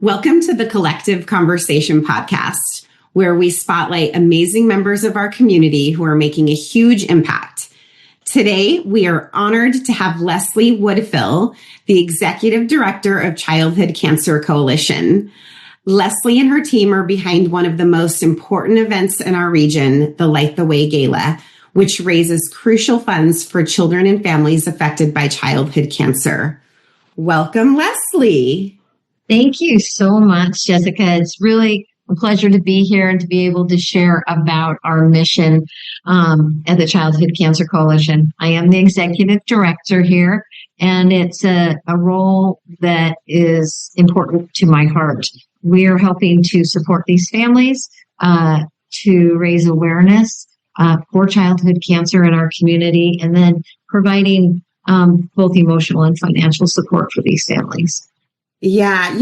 Welcome to the Collective Conversation podcast, where we spotlight amazing members of our community who are making a huge impact. Today, we are honored to have Leslie Woodfill, the Executive Director of Childhood Cancer Coalition. Leslie and her team are behind one of the most important events in our region, the Light The Way Gala, which raises crucial funds for children and families affected by childhood cancer. Welcome, Leslie. Thank you so much, Jessica. It's really a pleasure to be here and to be able to share about our mission at the Childhood Cancer Coalition. I am the executive director here, and it's a role that is important to my heart. We are helping to support these families to raise awareness for childhood cancer in our community, and then providing both emotional and financial support for these families. Yeah,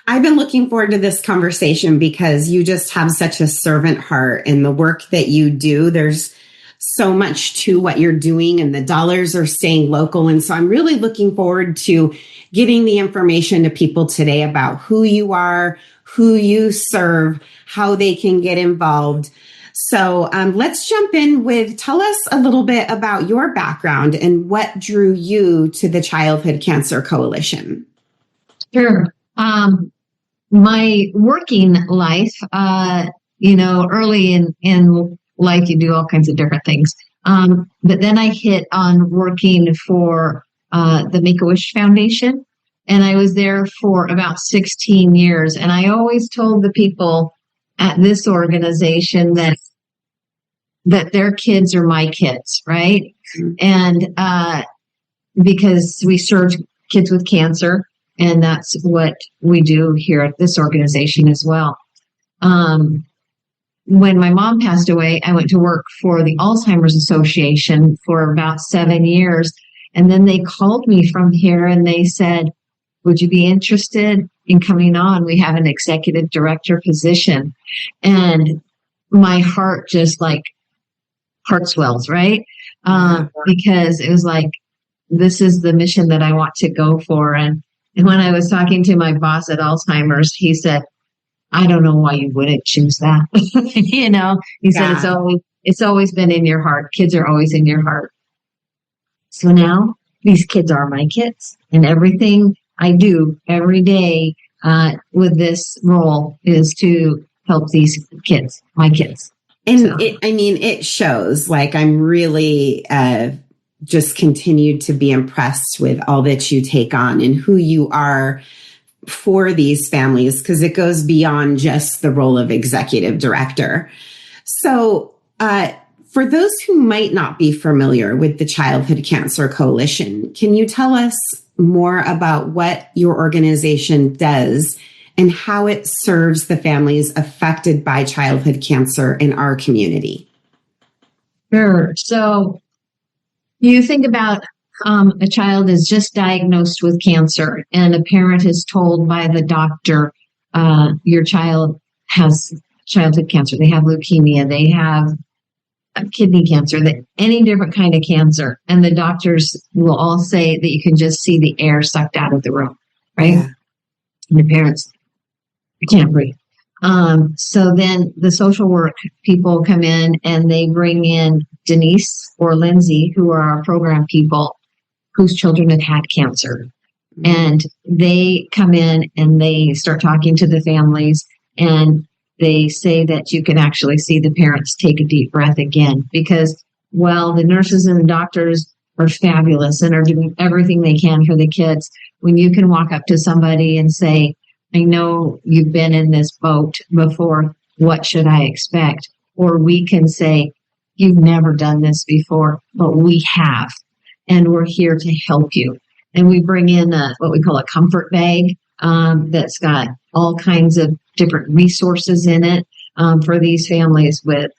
I've been looking forward to this conversation because you just have such a servant heart in the work that you do. There's so much to what you're doing, and the dollars are staying local. And so I'm really looking forward to getting the information to people today about who you are, who you serve, how they can get involved. So let's jump in with, tell us a little bit about your background and what drew you to the Childhood Cancer Coalition. Sure. My working life, early in life, you do all kinds of different things. But then I hit on working for the Make-A-Wish Foundation, and I was there for about 16 years. And I always told the people at this organization that their kids are my kids, right? And because we serve kids with cancer, and that's what we do here at this organization as well. When my mom passed away, I went to work for the Alzheimer's Association for about 7 years. And then they called me from here and they said, would you be interested in coming on? We have an executive director position. And my heart just heart swells, right? Because it was like, this is the mission that I want to go for. And when I was talking to my boss at Alzheimer's, he said, I don't know why you wouldn't choose that. He said, it's always been in your heart. Kids are always in your heart. So now these kids are my kids, and everything I do every day with this role is to help these kids, my kids. And so. It shows. I'm really just continued to be impressed with all that you take on and who you are for these families, because it goes beyond just the role of executive director. So for those who might not be familiar with the Childhood Cancer Coalition, can you tell us more about what your organization does and how it serves the families affected by childhood cancer in our community? Sure. So you think about a child is just diagnosed with cancer, and a parent is told by the doctor, your child has childhood cancer. They have leukemia. They have kidney cancer, any different kind of cancer. And the doctors will all say that you can just see the air sucked out of the room, right? Yeah. And the parents can't breathe. So then the social work people come in and they bring in Denise or Lindsay, who are our program people whose children have had cancer. And they come in and they start talking to the families, and they say that you can actually see the parents take a deep breath again, because while the nurses and the doctors are fabulous and are doing everything they can for the kids, when you can walk up to somebody and say, I know you've been in this boat before, what should I expect? Or we can say, you've never done this before, but we have, and we're here to help you. And we bring in what we call a comfort bag that's got all kinds of different resources in it for these families, with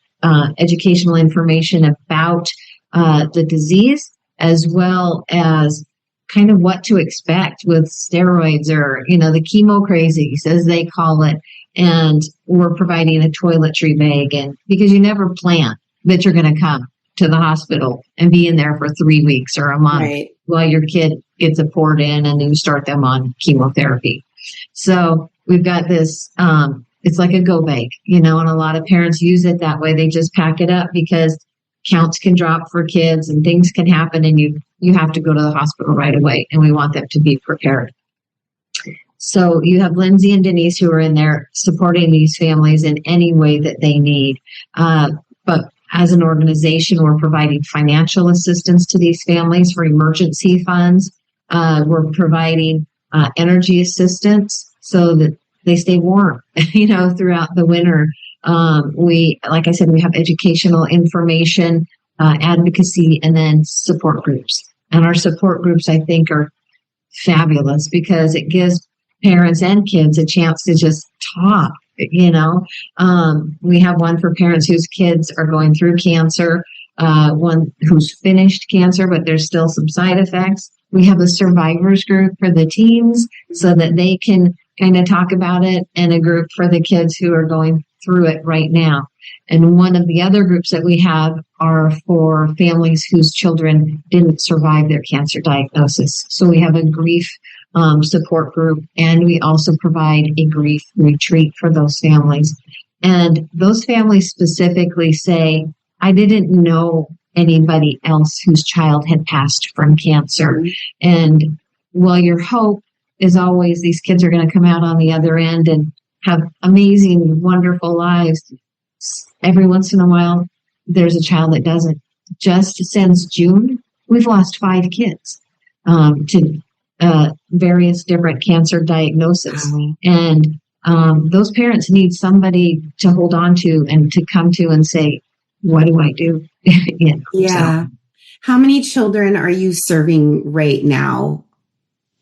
educational information about the disease, as well as kind of what to expect with steroids, or, the chemo crazies, as they call it. And we're providing a toiletry bag, and because you never plan that you're going to come to the hospital and be in there for 3 weeks or a month, right, while your kid gets poured in and you start them on chemotherapy. So we've got this, it's like a go bag, and a lot of parents use it that way. They just pack it up because counts can drop for kids and things can happen, and you have to go to the hospital right away, and we want them to be prepared. So you have Lindsay and Denise who are in there supporting these families in any way that they need. But as an organization, we're providing financial assistance to these families for emergency funds. We're providing energy assistance so that they stay warm, throughout the winter. Like I said, we have educational information, advocacy, and then support groups. And our support groups, I think, are fabulous because it gives parents and kids a chance to just talk. We have one for parents whose kids are going through cancer, one who's finished cancer, but there's still some side effects. We have a survivors group for the teens so that they can kind of talk about it, and a group for the kids who are going through it right now. And one of the other groups that we have are for families whose children didn't survive their cancer diagnosis. So we have a grief support group, and we also provide a grief retreat for those families. And those families specifically say, I didn't know anybody else whose child had passed from cancer. And while your hope is always these kids are going to come out on the other end and have amazing, wonderful lives, every once in a while, there's a child that doesn't. Just since June, we've lost 5 kids to various different cancer diagnoses. And those parents need somebody to hold on to and to come to and say, what do I do? Yeah. So, how many children are you serving right now?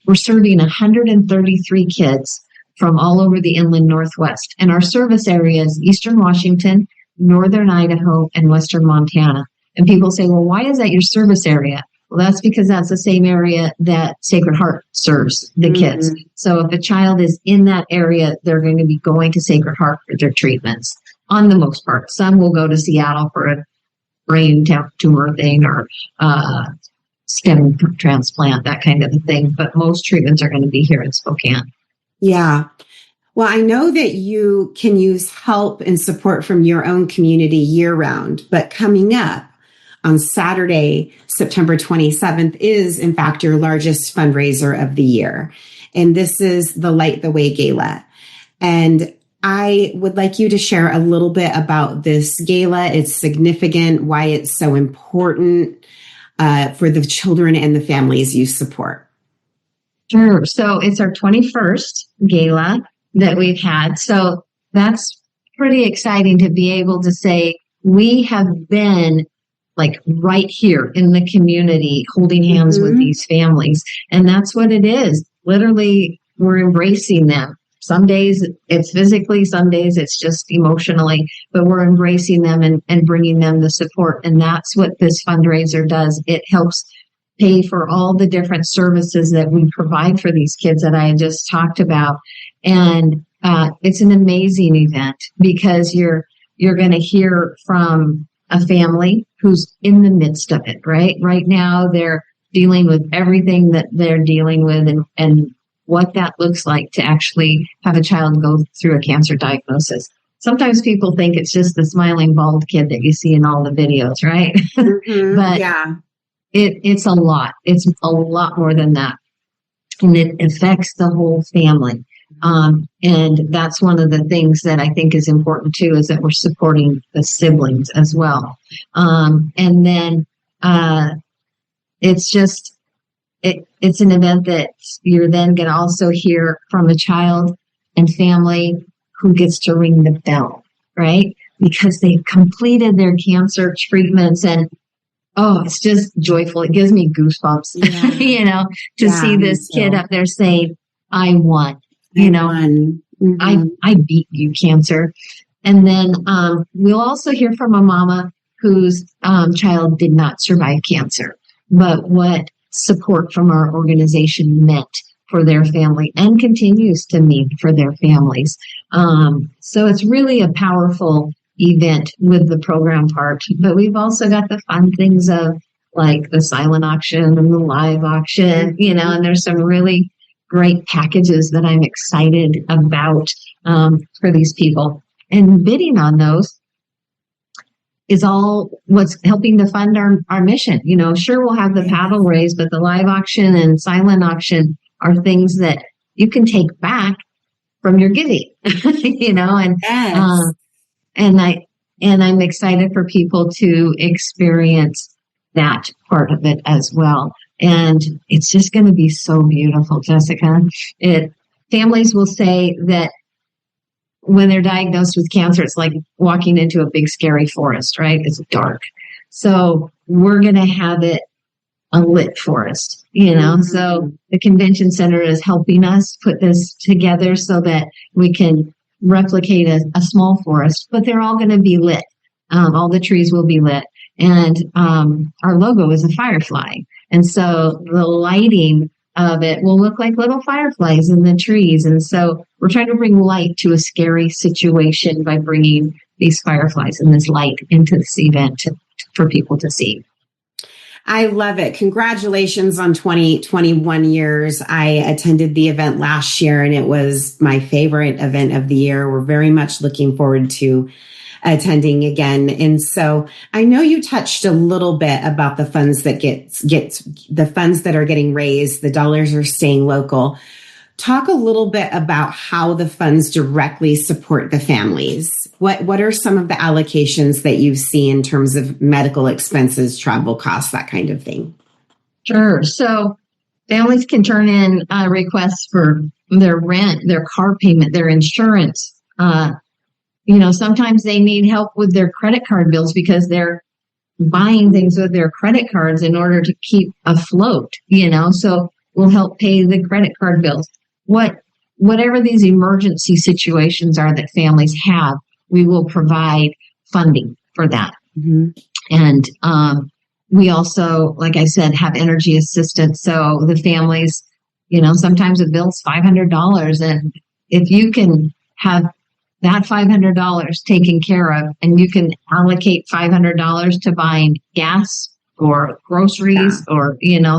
We're serving 133 kids from all over the inland Northwest. And our service area is Eastern Washington, Northern Idaho, and Western Montana. And people say, well, why is that your service area? Well, that's because that's the same area that Sacred Heart serves the kids. So if a child is in that area, they're going to be going to Sacred Heart for their treatments on the most part. Some will go to Seattle for a brain tumor thing or stem transplant, that kind of a thing. But most treatments are going to be here in Spokane. Yeah. Well, I know that you can use help and support from your own community year round, but coming up on Saturday, September 27th is in fact your largest fundraiser of the year. And this is the Light The Way Gala. And I would like you to share a little bit about this gala, its significance, why it's so important for the children and the families you support. Sure. So it's our 21st gala that we've had. So that's pretty exciting to be able to say we have been like right here in the community holding hands with these families. And that's what it is. Literally, we're embracing them. Some days it's physically, some days it's just emotionally, but we're embracing them and bringing them the support. And that's what this fundraiser does. It helps pay for all the different services that we provide for these kids that I just talked about. And it's an amazing event because you're going to hear from a family who's in the midst of it, right? Right now, they're dealing with everything that they're dealing with and what that looks like to actually have a child go through a cancer diagnosis. Sometimes people think it's just the smiling bald kid that you see in all the videos, right? But yeah, it's a lot. It's a lot more than that. And it affects the whole family. And that's one of the things that I think is important too, is that we're supporting the siblings as well. And then it's just, it's an event that you're then going to also hear from a child and family who gets to ring the bell, right? Because they've completed their cancer treatments and it's just joyful. It gives me goosebumps, to see this kid up there saying, I won. I beat you, cancer. And then we'll also hear from a mama whose child did not survive cancer, but what support from our organization meant for their family and continues to mean for their families. So it's really a powerful event with the program part, but we've also got the fun things of like the silent auction and the live auction, and there's some really great packages that I'm excited about for these people. And bidding on those is all what's helping to fund our mission. Sure, we'll have the paddle raise, but the live auction and silent auction are things that you can take back from your giving, and Yes. and I'm excited for people to experience that part of it as well. And it's just going to be so beautiful, Jessica. Families will say that when they're diagnosed with cancer, it's like walking into a big scary forest, right? It's dark. So we're going to have it a lit forest, So the convention center is helping us put this together so that we can replicate a small forest, but they're all going to be lit. All the trees will be lit. And our logo is a firefly. And so the lighting of it will look like little fireflies in the trees. And so we're trying to bring light to a scary situation by bringing these fireflies and this light into this event for people to see. I love it. Congratulations on 21 years. I attended the event last year and it was my favorite event of the year. We're very much looking forward to attending again. And so I know you touched a little bit about the funds that gets the funds that are getting raised, the dollars are staying local. Talk a little bit about how the funds directly support the families. What are some of the allocations that you see in terms of medical expenses, travel costs, that kind of thing? Sure. So families can turn in requests for their rent, their car payment, their insurance. Sometimes they need help with their credit card bills because they're buying things with their credit cards in order to keep afloat, so we'll help pay the credit card bills. Whatever these emergency situations are that families have, we will provide funding for that. Mm-hmm. And we also, like I said, have energy assistance. So the families, sometimes a bill's $500. And if you can have that $500 taken care of and you can allocate $500 to buying gas or groceries or,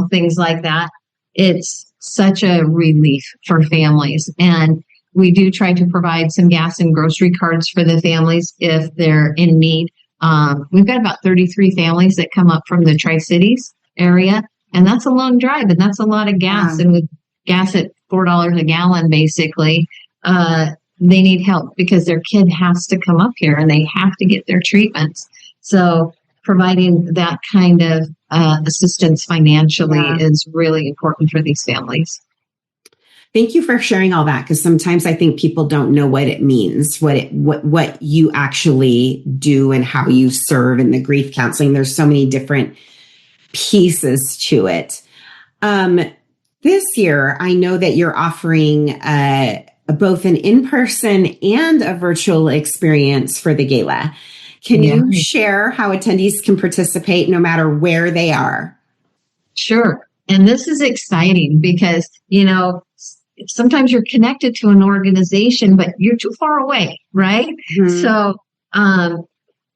things like that, it's such a relief for families. And we do try to provide some gas and grocery cards for the families if they're in need. We've got about 33 families that come up from the Tri-Cities area, and that's a long drive, and that's a lot of gas. Yeah. And with gas at $4 a gallon, basically, they need help because their kid has to come up here and they have to get their treatments. So providing that kind of assistance financially is really important for these families. Thank you for sharing all that, because sometimes I think people don't know what it means, what you actually do and how you serve in the grief counseling. There's so many different pieces to it. This year, I know that you're offering both an in-person and a virtual experience for the gala. Can you share how attendees can participate no matter where they are? Sure. And this is exciting because, sometimes you're connected to an organization, but you're too far away, right? Mm-hmm. So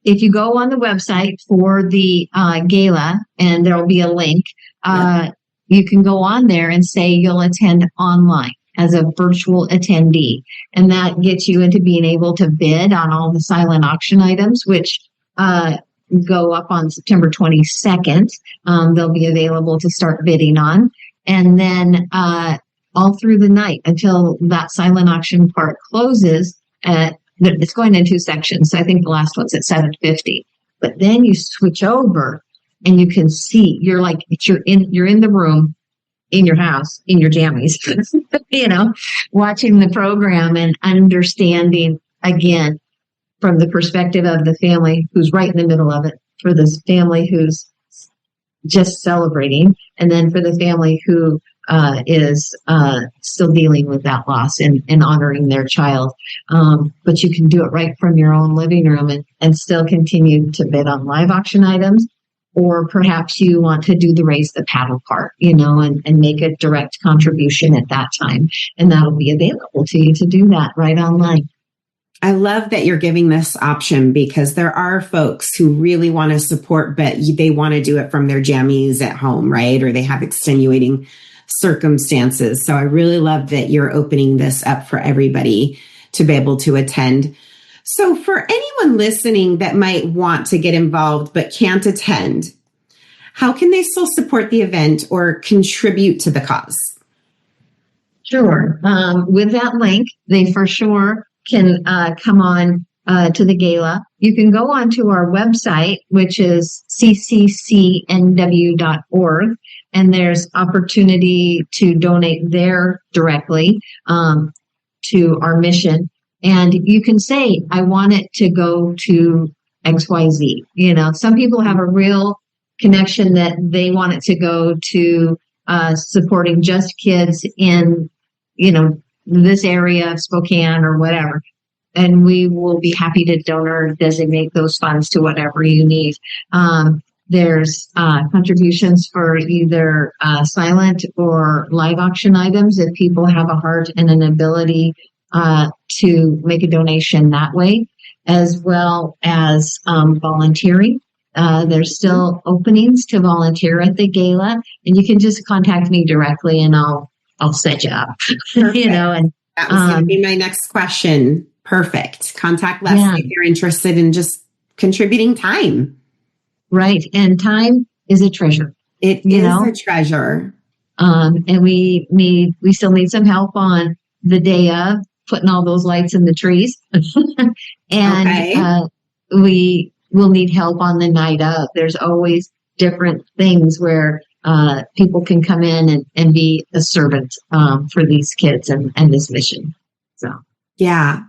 if you go on the website for the gala, and there'll be a link, you can go on there and say you'll attend online as a virtual attendee. And that gets you into being able to bid on all the silent auction items, which go up on September 22nd. They'll be available to start bidding on. And then all through the night until that silent auction part closes, it's going in two sections. So I think the last one's at 7:50. But then you switch over and you can see, you're in the room, in your house, in your jammies, watching the program and understanding, again, from the perspective of the family who's right in the middle of it, for this family who's just celebrating, and then for the family who is still dealing with that loss and honoring their child. But you can do it right from your own living room and still continue to bid on live auction items. Or perhaps you want to do the raise the paddle part, and make a direct contribution at that time. And that'll be available to you to do that right online. I love that you're giving this option, because there are folks who really want to support, but they want to do it from their jammies at home, right? Or they have extenuating circumstances. So I really love that you're opening this up for everybody to be able to attend. So for anyone listening that might want to get involved but can't attend, how can they still support the event or contribute to the cause? Sure. With that link, they for sure can come on to the gala. You can go onto our website, which is cccnw.org, and there's opportunity to donate there directly to our mission. And you can say, I want it to go to XYZ. You know, some people have a real connection that they want it to go to supporting just kids in, you know, this area of Spokane or whatever. And we will be happy to donor designate those funds to whatever you need. There's contributions for either silent or live auction items if people have a heart and an ability to make a donation that way, as well as volunteering. There's still openings to volunteer at the gala, and you can just contact me directly and I'll set you up. You know, and that was going to be my next question. Perfect. Contact Leslie if you're interested in just contributing time. Right. And time is a treasure. It is a treasure. And we still need some help on the day of putting all those lights in the trees. And we will need help on the night of. There's always different things where people can come in and be a servant for these kids and this mission. So, yeah.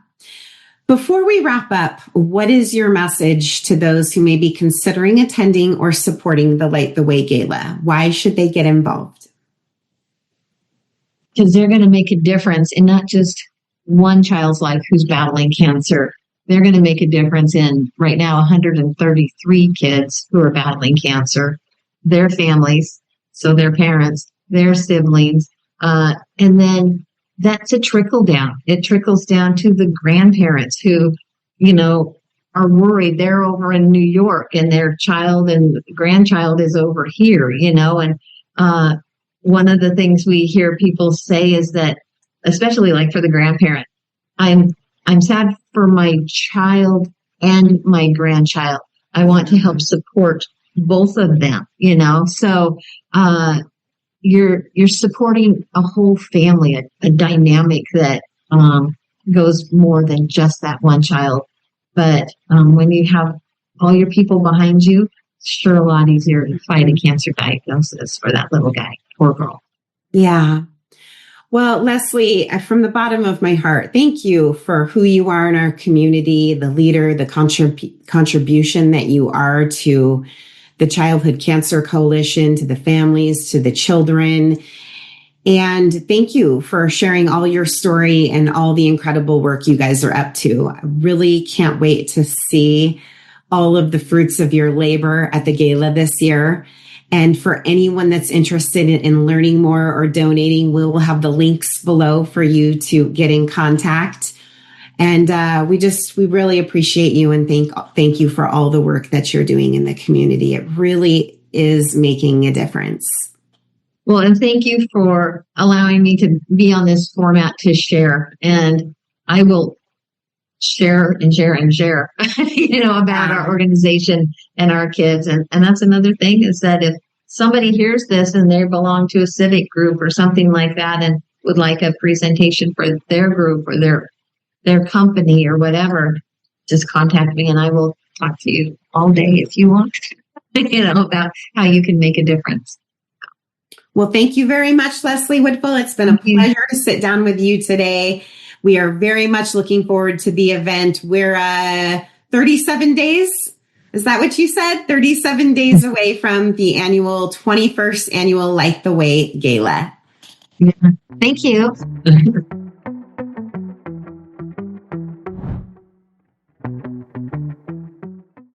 Before we wrap up, what is your message to those who may be considering attending or supporting the Light the Way Gala? Why should they get involved? Because they're going to make a difference in not just one child's life who's battling cancer. They're going to make a difference in, right now, 133 kids who are battling cancer, their families, so their parents, their siblings, and then that's a trickle down. It trickles down to the grandparents who, you know, are worried. They're over in New York and their child and grandchild is over here, you know, and one of the things we hear people say is that, especially like for the grandparent, I'm sad for my child and my grandchild. I want to help support both of them, you know, so you're supporting a whole family, a dynamic that goes more than just that one child. But when you have all your people behind you, it's sure a lot easier to fight a cancer diagnosis for that little guy or girl. Yeah. Well, Leslie, from the bottom of my heart, thank you for who you are in our community, the leader, the contribution that you are to the Childhood Cancer Coalition, to the families, to the children. And thank you for sharing all your story and all the incredible work you guys are up to. I really can't wait to see all of the fruits of your labor at the gala this year. And for anyone that's interested in learning more or donating, we will have the links below for you to get in contact. And we really appreciate you and thank you for all the work that you're doing in the community. It really is making a difference. Well, and thank you for allowing me to be on this format to share. And I will share and share and share, you know, about our organization and our kids. And that's another thing is that if somebody hears this and they belong to a civic group or something like that and would like a presentation for their group or their company or whatever, just contact me and I will talk to you all day if you want, you know, about how you can make a difference. Well, thank you very much, Leslie Woodfill. It's been a pleasure to sit down with you today. We are very much looking forward to the event. We're 37 days. Is that what you said? 37 days away from the 21st annual Light the Way Gala. Yeah. Thank you.